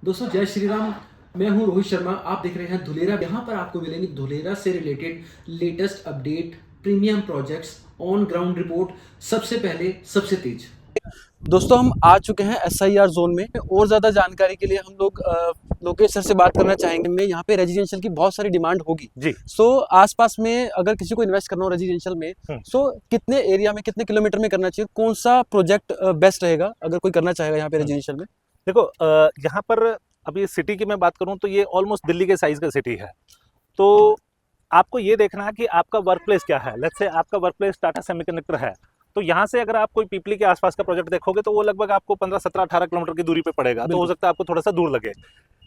दोस्तों जय श्री राम। मैं हूं रोहित शर्मा। आप देख रहे हैं धुलेरा। यहाँ पर आपको मिलेंगे धुलेरा से related latest update, premium projects, on ground report, सबसे पहले सबसे तेज। दोस्तों हम आ चुके हैं SIR जोन में। और ज़्यादा जानकारी के लिए हम लोग लोकेश सर से बात करना चाहेंगे। में यहाँ पे रेजिडेंशियल की बहुत सारी डिमांड होगी जी। सो आसपास में अगर किसी को इन्वेस्ट करना हो रेजिडेंशियल में, सो कितने एरिया में कितने किलोमीटर में करना चाहिए, कौन सा प्रोजेक्ट बेस्ट रहेगा अगर कोई करना चाहेगा यहाँ पे रेजिडेंशियल में? देखो, यहाँ पर अभी सिटी की मैं बात करूँ तो ये ऑलमोस्ट दिल्ली के साइज का सिटी है। तो आपको ये देखना है कि आपका वर्क प्लेस क्या है। लेट्स से आपका वर्क प्लेस टाटा सेमीकंडक्टर है, तो यहाँ से अगर आप कोई पीपली के आसपास का प्रोजेक्ट देखोगे तो वो लगभग आपको 15, 17, 18 किलोमीटर की दूरी पे पड़ेगा। तो हो सकता है आपको थोड़ा सा दूर लगे।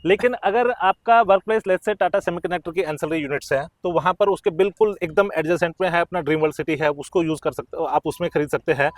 लेकिन अगर आपका work place let's say Tata semiconductor की एंसिलरी यूनिट्स हैं, तो वहाँ पर उसके बिल्कुल एकदम एडजेसेंट में है अपना ड्रीम वर्ल्ड सिटी है, उसको यूज़ कर सकते हो आप, उसमें खरीद सकते हैं।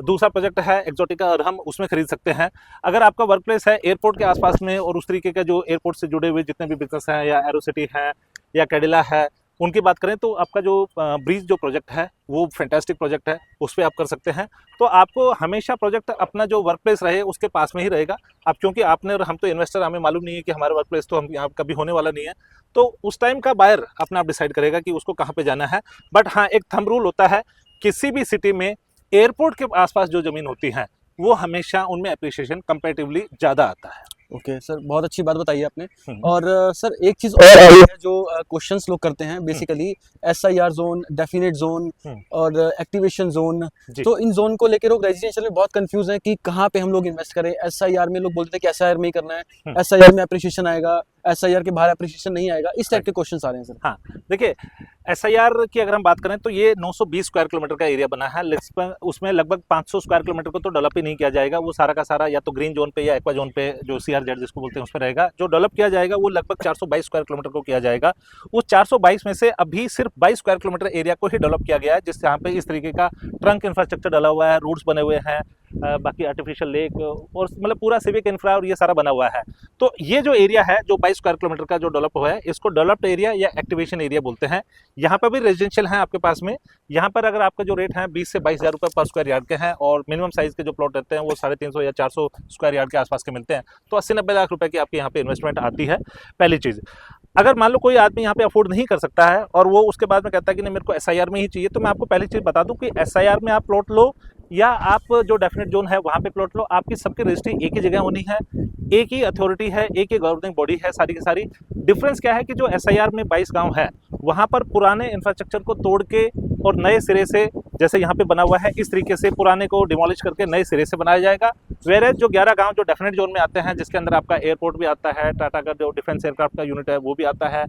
दूसरा प्रोजेक्ट है एक्जोटिका अरहम, उसमें खरीद सकते हैं। अगर आपका वर्क प्लेस है एयरपोर्ट के आसपास में और उस तरीके का जो एयरपोर्ट से जुड़े हुए जितने भी बिजनेस हैं, या एरो सिटी है या कैडिला है, उनकी बात करें तो आपका जो ब्रीज जो प्रोजेक्ट है वो फैंटास्टिक प्रोजेक्ट है, उस पर आप कर सकते हैं। तो आपको हमेशा प्रोजेक्ट अपना जो वर्क प्लेस रहे उसके पास में ही रहेगा। अब क्योंकि आपने और हम तो इन्वेस्टर, हमें मालूम नहीं है कि हमारा वर्क प्लेस तो हम यहाँ कभी होने वाला नहीं है, तो उस टाइम का बायर अपना आप डिसाइड करेगा कि उसको कहाँ पे जाना है। बट हाँ, एक थंब रूल होता है, किसी भी सिटी में एयरपोर्ट के आसपास जो ज़मीन होती है वो हमेशा उनमें अप्रिसिएशन कंपेरेटिवली ज़्यादा आता है। ओके सर, बहुत अच्छी बात बताई आपने। हम्म। और सर एक चीज़ और आ रही है जो क्वेश्चंस लोग करते हैं basically, SIR zone, definite zone और एक्टिवेशन जोन। जी। तो इन जोन को लेकर लोग रेजिडेंशियल में बहुत कंफ्यूज हैं कि कहाँ पे हम लोग इन्वेस्ट करें। SIR में लोग बोलते हैं कि SIR में ही करना है, SIR में अप्रिशिएशन आएगा, SIR के बाहर अप्रिशिएशन नहीं आएगा। इस टाइप के क्वेश्चंस आ रहे हैं सर। हाँ, देखिए, SIR की अगर हम बात करें तो ये 920 स्क्वायर किलोमीटर का एरिया बना है। उसमें लगभग 500 स्क्वायर किलोमीटर को तो डेवलप ही नहीं किया जाएगा। वो सारा का सारा या तो ग्रीन जोन पे या एक्वा जोन पे, जो CRZ जिसको बोलते हैं, उस पर रहेगा। जो डेवलप किया जाएगा वो लगभग 422 स्क्वायर किलोमीटर को किया जाएगा। उस 422 में से अभी सिर्फ 22 स्क्वायर किलोमीटर एरिया को ही डेवलप किया गया है, जिस यहाँ पे इस तरीके का ट्रंक इंफ्रास्ट्रक्चर डला हुआ है, रोड्स बने हुए हैं, बाकी आर्टिफिशियल लेक और मतलब पूरा सिविक इंफ्रा और ये सारा बना हुआ है। तो ये जो एरिया है जो 22 स्क्वायर किलोमीटर का जो डेवलप हुआ है, इसको डेवलप्ड एरिया या एक्टिवेशन एरिया बोलते हैं। यहाँ पर भी रेजिडेंशियल है आपके पास में। यहाँ पर अगर आपका जो रेट है 20 से 22 हज़ार रुपये पर स्क्वायर यार्ड के हैं, और मिनिमम साइज के जो प्लॉट रहते हैं वो 350 या 400 स्क्वायर यार्ड के आसपास के मिलते हैं। तो 80-90 लाख रुपए की आपके यहाँ पे इन्वेस्टमेंट आती है। पहली चीज़, अगर मान लो कोई आदमी यहाँ पे अफोर्ड नहीं कर सकता है और वो उसके बाद में कहता है कि नहीं मेरे को SIR में ही चाहिए, तो मैं आपको पहली चीज़ बता दूं कि SIR में आप प्लॉट लो या आप जो डेफिनेट जोन है वहाँ पे प्लॉट लो, आपकी सबकी रजिस्ट्री एक ही जगह होनी है, एक ही अथॉरिटी है, एक ही गवर्निंग बॉडी है सारी की सारी। डिफरेंस क्या है कि जो SIR में 22 गांव है वहाँ पर पुराने इंफ्रास्ट्रक्चर को तोड़ के और नए सिरे से, जैसे यहाँ पे बना हुआ है इस तरीके से, पुराने को डिमोलिश करके नए सिरे से बनाया जाएगा। वेरेज जो 11 गांव जो डेफिनेट जोन में आते हैं, जिसके अंदर आपका एयरपोर्ट भी आता है, टाटा का जो डिफेंस एयरक्राफ्ट का यूनिट है वो भी आता है,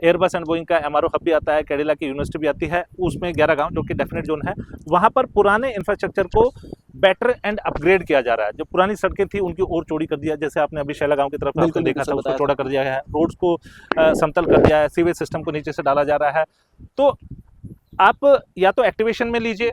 एयरबस एंड बोइंग का MRO हब भी आता है, कैडिला की यूनिवर्सिटी भी आती है, उसमें 11 गांव जो कि डेफिनेट जोन है, वहाँ पर पुराने इंफ्रास्ट्रक्चर को बेटर एंड अपग्रेड किया जा रहा है। जो पुरानी सड़कें थी उनकी और चौड़ी कर दिया, जैसे आपने अभी शैला गांव की तरफ आपने देखा था, उसको चौड़ा कर दिया है, रोड्स को समतल कर दिया है, सीवेज सिस्टम को नीचे से डाला जा रहा है। तो आप या तो एक्टिवेशन में लीजिए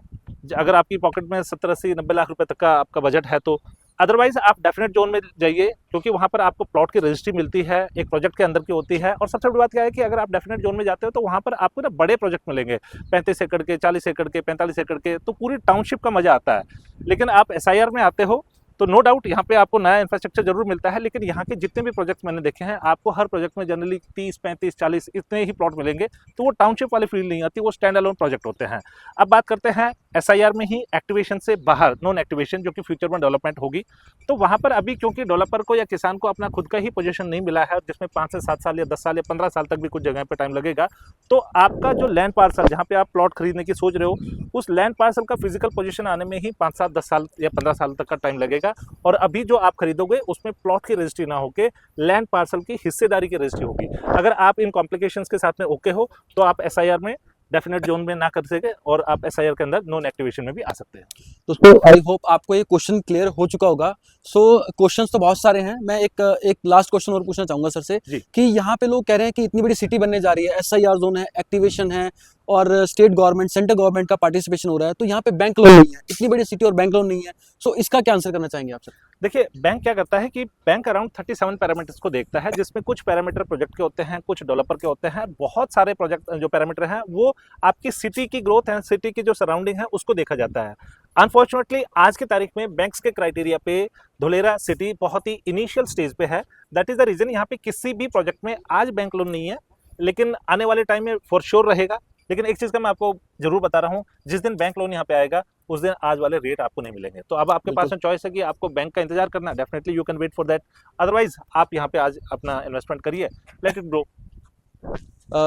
अगर आपकी पॉकेट में 70, 80, 90 लाख रुपए तक का आपका बजट है तो, अदरवाइज आप डेफिनेट जोन में जाइए, क्योंकि वहाँ पर आपको प्लॉट की रजिस्ट्री मिलती है, एक प्रोजेक्ट के अंदर की होती है। और सबसे बड़ी बात क्या है कि अगर आप डेफिनेट जोन में जाते हो तो वहाँ पर आपको ना बड़े प्रोजेक्ट मिलेंगे, 35 एकड़ के, 40 एकड़ के, 45 एकड़ के, तो पूरी टाउनशिप का मजा आता है। लेकिन आप SIR में आते हो तो नो डाउट यहाँ पे आपको नया इंफ्रास्ट्रक्चर जरूर मिलता है, लेकिन यहाँ के जितने भी प्रोजेक्ट मैंने देखे हैं, आपको हर प्रोजेक्ट में जनरली 30, 35, 40 इतने ही प्लॉट मिलेंगे। तो वो टाउनशिप वाली फील्ड नहीं आती, वो स्टैंड अलोन प्रोजेक्ट होते हैं। अब बात करते हैं SIR में ही एक्टिवेशन से बाहर, नॉन एक्टिवेशन, जो कि फ्यूचर में डेवलपमेंट होगी। तो वहाँ पर अभी क्योंकि डेवलपर को या किसान को अपना खुद का ही पोजीशन नहीं मिला है, जिसमें 5 से 7 साल या 10 साल या 15 साल तक भी कुछ जगह पे टाइम लगेगा, तो आपका जो लैंड पार्सल जहाँ पे आप प्लॉट खरीदने की सोच रहे हो, उस लैंड पार्सल का फिजिकल पोजीशन आने में ही 5, 7, 10 साल या 15 साल तक का टाइम लगेगा। और अभी जो आप खरीदोगे उसमें प्लॉट की रजिस्ट्री ना होके लैंड पार्सल की हिस्सेदारी की रजिस्ट्री होगी। अगर आप इन कॉम्प्लिकेशंस के साथ में ओके हो तो आप SIR में डेफिनेट जोन में ना कर सके और आप SIR के अंदर नॉन एक्टिवेशन में भी आ सकते हैं। दोस्तों आई होप आपको ये क्वेश्चन क्लियर हो चुका होगा। सो क्वेश्चंस तो बहुत सारे हैं, मैं एक लास्ट क्वेश्चन और पूछना चाहूंगा सर से कि यहाँ पे लोग कह रहे हैं कि इतनी बड़ी सिटी बनने जा रही है, SIR जोन है, एक्टिवेशन है और स्टेट गवर्नमेंट, सेंट्रल गवर्नमेंट का पार्टिसिपेशन हो रहा है, तो यहाँ पे बैंक लोन नहीं है, इतनी बड़ी सिटी और बैंक लोन नहीं है। सो इसका क्या आंसर करना चाहेंगे आप सर? देखिए, बैंक क्या करता है कि बैंक अराउंड 37 पैरामीटर्स को देखता है, जिसमें कुछ पैरामीटर प्रोजेक्ट के होते हैं, कुछ डेवलपर के होते हैं। बहुत सारे प्रोजेक्ट जो पैरामीटर हैं वो आपकी सिटी की ग्रोथ है, सिटी की जो सराउंडिंग है उसको देखा जाता है। अनफॉर्चुनेटली आज की तारीख में बैंक्स के क्राइटेरिया पे धुलेरा सिटी बहुत ही इनिशियल स्टेज पे है। दैट इज द रीजन यहाँ पे किसी भी प्रोजेक्ट में आज बैंक लोन नहीं है, लेकिन आने वाले टाइम में फॉर श्योर रहेगा। लेकिन एक चीज का मैं आपको जरूर बता रहा हूँ, जिस दिन बैंक लोन यहाँ पे आएगा उस दिन आज वाले रेट आपको नहीं मिलेंगे। तो अब आपके पास में चॉइस है कि आपको बैंक का इंतजार करना, definitely you can wait for that. Otherwise आप यहाँ पे आज अपना इन्वेस्टमेंट करिए, let it grow.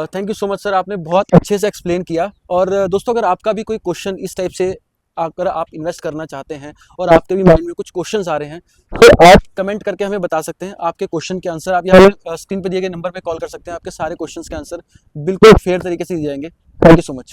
Thank you so much sir, आपने बहुत अच्छे से एक्सप्लेन किया। और दोस्तों, अगर आपका भी कोई क्वेश्चन इस टाइप से अगर आप इन्वेस्ट करना चाहते हैं और आपके भी माइंड में कुछ क्वेश्चंस आ रहे हैं, तो आप कमेंट करके हमें बता सकते हैं। आपके क्वेश्चन के आंसर आप यहाँ स्क्रीन पे दिए गए नंबर पे कॉल कर सकते हैं। आपके सारे क्वेश्चंस के आंसर बिल्कुल फेयर तरीके से दिए जाएंगे। Thank you so much.